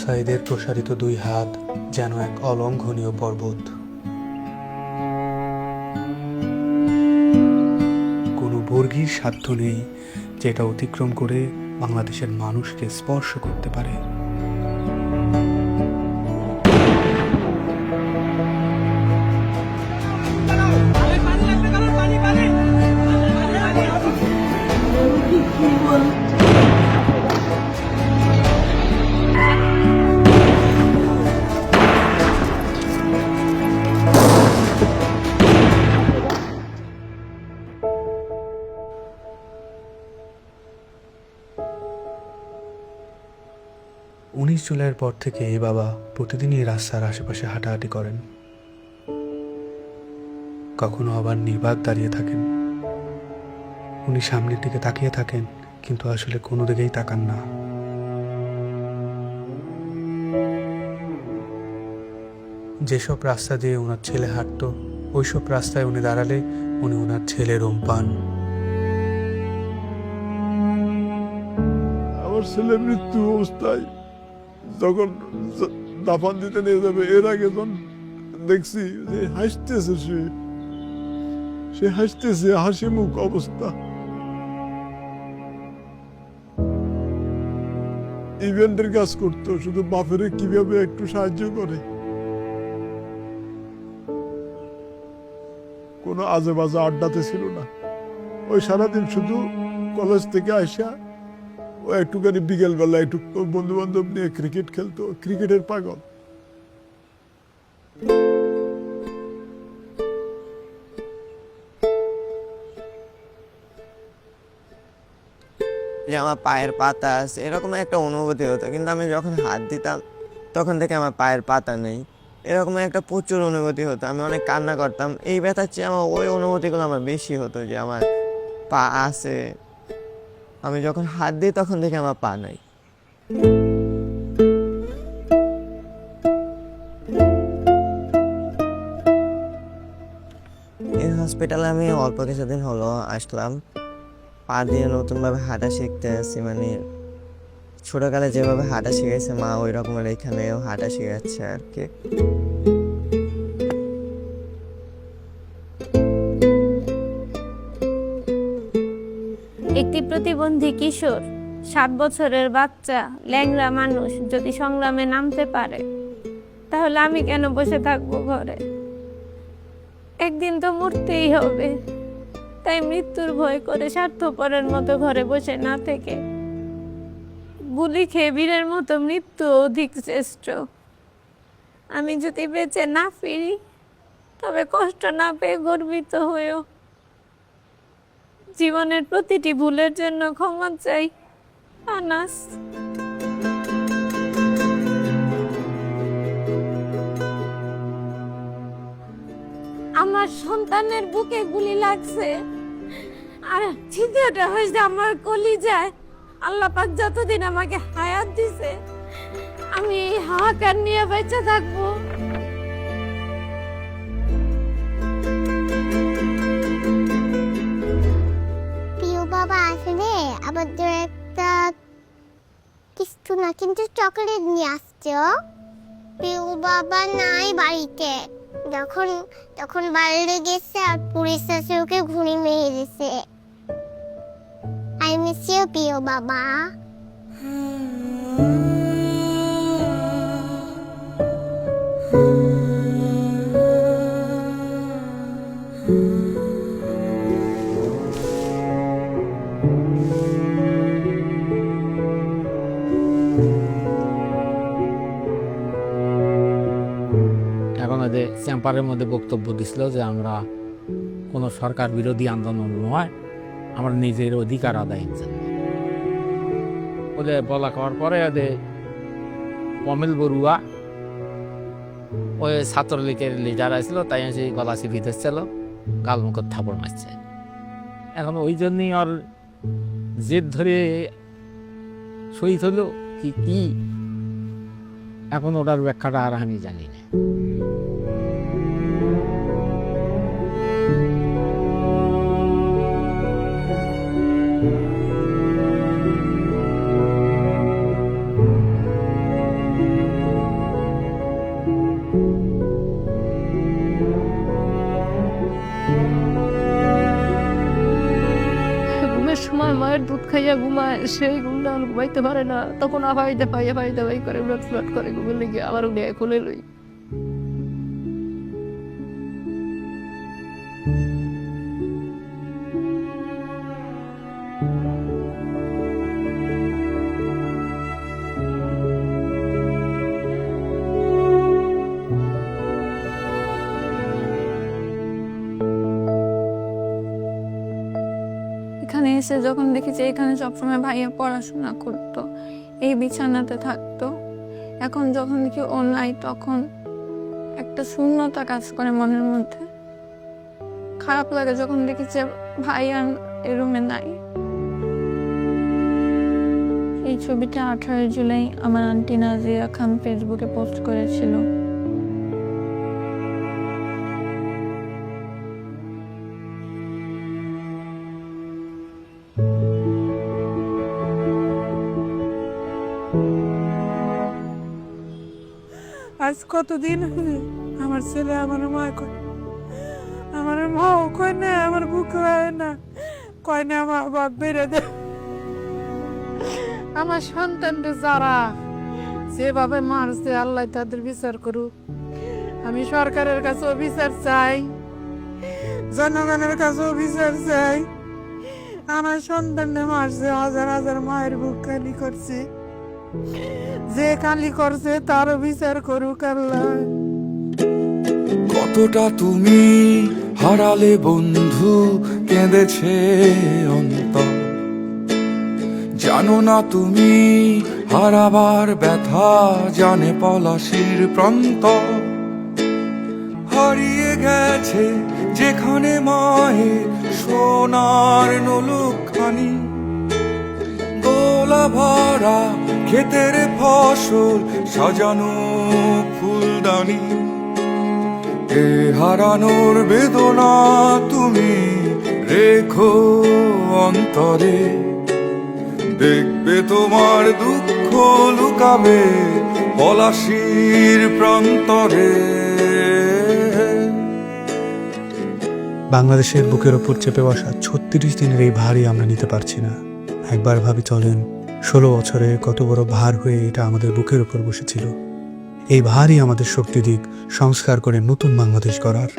সাইদের প্রসারিত দুই হাত যেন এক অলঙ্ঘনীয় পর্বত। কোনো বর্গীর সাধ্য নেই যেটা অতিক্রম করে বাংলাদেশের মানুষকে স্পর্শ করতে পারে। জুলাইয়ের পর থেকে এই বাবা প্রতিদিনই রাস্তার আশেপাশে হাঁটাহাঁটি করেন। কখনো আবার নির্বাক দাঁড়িয়ে থাকেন। উনি সামনের দিকে তাকিয়ে থাকেন, কিন্তু আসলে কোনো দিকেই তাকান না। যেসব রাস্তা দিয়ে ওনার ছেলে হাঁটতো, ওইসব রাস্তায় উনি দাঁড়ালে উনি ওনার ছেলের রোম পান। আমার ছেলে মৃত্যু অবস্থায় যখন দাফন দিতে নিয়ে যাবে, এর আগে যখন দেখছি যে হাসতেছে, সে হাসতেছে, হাসি মুখ অবস্থা। ইভেন্টের কাজ করতো, শুধু বাপের কিভাবে একটু সাহায্য করে। কোনো আজে বাজে আড্ডাতে ছিল না। ওই সারাদিন শুধু কলেজ থেকে আসা ও একটুখানি বিকেলবেলা একটু বন্ধু বান্ধব নিয়ে ক্রিকেট খেলতো, ক্রিকেটের পাগল। যে আমার পায়ের পাতা আছে এরকম একটা অনুভূতি হতো, কিন্তু আমি যখন হাত দিতাম তখন থেকে আমার পায়ের পাতা নেই, এরকম একটা প্রচুর অনুভূতি হতো। আমি অনেক কান্না করতাম। এই ব্যথার চেয়ে আমার ওই অনুভূতিগুলো আমার বেশি হতো, যে আমার পা আছে, আমি যখন হাত দিই তখন থেকে আমার পা নাই। এই হসপিটালে আমি অল্প কিছুদিন হলো আসলাম। পা দিয়ে নতুনভাবে হাঁটা শিখতে আছি, মানে ছোটকালে যেভাবে হাঁটা শিখেছে মা, ওই রকমের এখানেও হাঁটা শিখাচ্ছে আর কি। একটি প্রতিবন্ধী কিশোর, 7 বছরের বাচ্চা, ল্যাংড়া মানুষ যদি সংগ্রামে নামতে পারে, তাহলে আমি কেন বসে থাকবো ঘরে? একদিন তো মরতেই হবে, তাই মৃত্যুর ভয় করে স্বার্থপরের মতো ঘরে বসে না থেকে গুলি খেয়ে বীরের মতো মৃত্যু অধিক শ্রেষ্ঠ। আমি যদি বেঁচে না ফিরি, তবে কষ্ট না পেয়ে গর্বিত হয়েও জীবনের প্রতিটি ভুলের জন্য ক্ষমা চাই। আনাস। আমার সন্তানের বুকে গুলি লাগছে, আর ছিদ্রটা হয়েছে আমার কলিজায়। আল্লাহ পাক যতদিন আমাকে হায়াত দিছে, আমি এই হাহাকার নিয়ে বেঁচে থাকবো। বাবা আসলে আমাদের একটা কিছু না, কিন্তু চকলেট নিয়ে আসছে। পিউ বাবা নাই বাড়িতে। তখন বাইরে গেছে আর পুলিশ এসে ওকে ঘুড়ি মেরে দিয়েছে। আই মিস ইউ পিউ বাবা। চেম্বারের মধ্যে বক্তব্য দিছিল যে আমরা কোনো সরকার বিরোধী আন্দোলন নয়, আমরা নিজের অধিকার আদায়ের জন্য বলে বলা করার পরে কমিল বড়ুয়া ওই ছাত্রলীগের লিডার আসছিল, তাই সেই গলা চিপি ধরছিল, গালমুখের থাপড় মারছে। এখন ওই জন্যই ওর জেদ ধরে শহীদ হলো কি এখন ওটার ব্যাখ্যাটা আর আমি জানি না। মায়ের দুধ খাইয়া ঘুমায়, সেই ঘুমটা ঘুমাইতে পারে না, তখন আবাইতে পাইয়া পাইতে পাই করে উলট ফুলট করে ঘুমের লেগে আবার উঠে খুলে লই। এখানে এসে যখন দেখি যে এখানে সবসময় ভাইয়া পড়াশোনা করতো, এই বিছানাতে থাকতো, এখন যখন দেখি ও নাই তখন একটা শূন্যতা কাজ করে মনের মধ্যে। খারাপ লাগে যখন দেখি যে ভাইয়া এই রুমে নাই। এই ছবিটা 18 জুলাই আমার আন্টি নাজিয়া খান ফেসবুকে পোস্ট করেছিল। আজ কতদিন আমার ছেলে আমার মা কয়, আমার মাও কয় না, আমার বুক হয় না, কয় না আমার বাপ বেড়ে দে। আমার সন্তানকে যারা যেভাবে মারছে আল্লাহ তাদের বিচার করুক। আমি সরকারের কাছেও বিচার চাই, জনগণের কাছেও বিচার চাই। আমার সন্তানকে মারছে, হাজার হাজার মায়ের বুক খালি করছে, যে কালি করছে তারও বিচার করুক আল্লাহ। কতটা তুমি হারালে বন্ধু, কেঁদেছে অন্তর। জানো না তুমি হারাবার ব্যথা, জানে পলাশির প্রান্ত। হারিয়ে গেছে যেখানে মায়ের সোনার নলুকখানি, গোলা ভরা ক্ষেতের ফসল, সাজানো ফুলদানি। এ হারানোর বেদনা তুমি রেখো অন্তরে, দেখবে তোমার দুঃখ লুকাবে পলাশির প্রান্তরে। বাংলাদেশের বুকের ওপর চেপে বসা 36 দিনের এই ভারই আমরা নিতে পারছি না। একবার ভাবি চলেন, 16 বছরে কত বড় ভার হয়ে এটা আমাদের বুকের উপর বসেছিল। এই ভারই আমাদের শক্তি দিক সংস্কার করে নতুন বাংলাদেশ গড়ার।